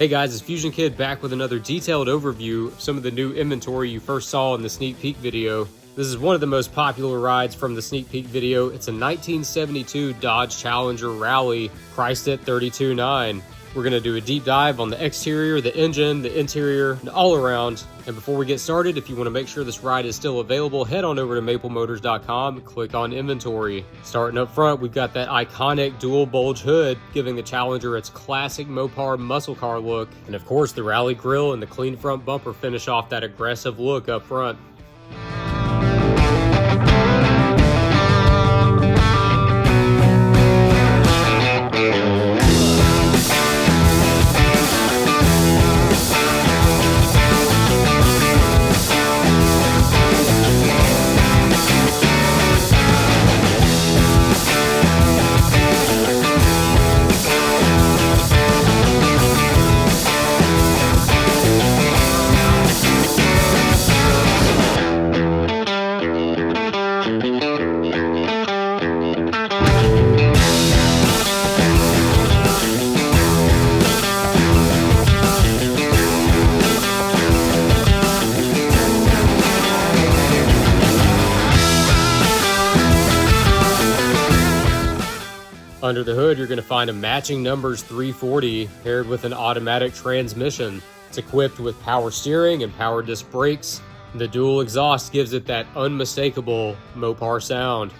Hey guys, it's Fusion Kid back with another detailed overview of some of the new inventory you first saw in the sneak peek video. This is one of the most popular rides from the sneak peek video. It's a 1972 Dodge Challenger Rallye priced at $32,900. We're going to do a deep dive on the exterior, the engine, the interior, and all around. And before we get started, if you want to make sure this ride is still available, head on over to maplemotors.com and click on inventory. Starting up front, we've got that iconic dual bulge hood, giving the Challenger its classic Mopar muscle car look. And of course, the Rallye grille and the clean front bumper finish off that aggressive look up front. Under the hood, you're going to find a matching numbers 340 paired with an automatic transmission. It's equipped with power steering and power disc brakes. The dual exhaust gives it that unmistakable Mopar sound.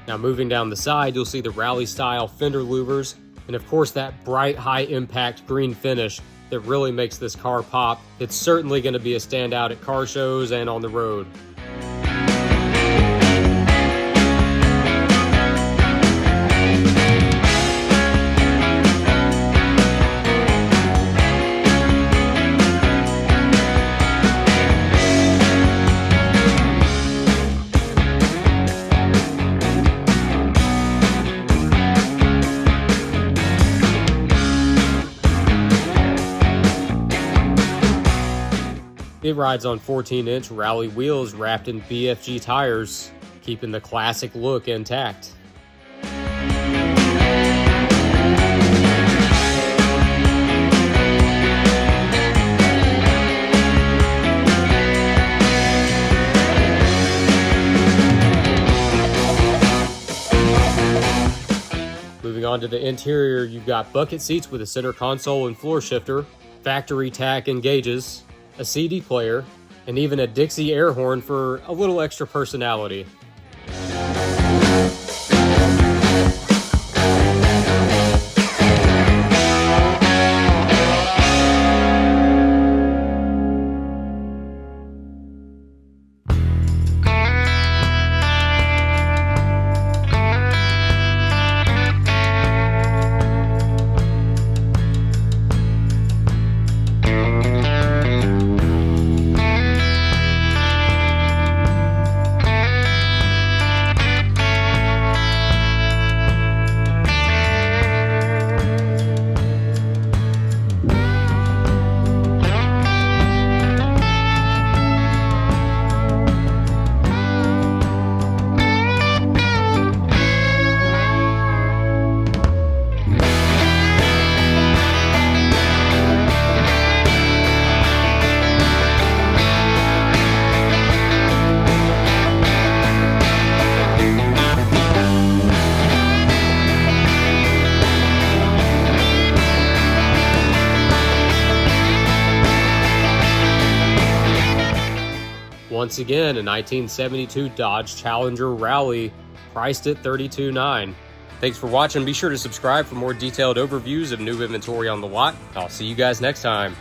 Now moving down the side, you'll see the Rallye style fender louvers, and of course that bright high impact green finish that really makes this car pop. It's certainly going to be a standout at car shows and on the road. It rides on 14-inch Rallye wheels wrapped in BFG tires, keeping the classic look intact. Moving on to the interior, you've got bucket seats with a center console and floor shifter, factory tach and gauges, a CD player, and even a Dixie air horn for a little extra personality. Once again, a 1972 Dodge Challenger Rallye, priced at $32,900. Thanks for watching. Be sure to subscribe for more detailed overviews of new inventory on the lot. I'll see you guys next time.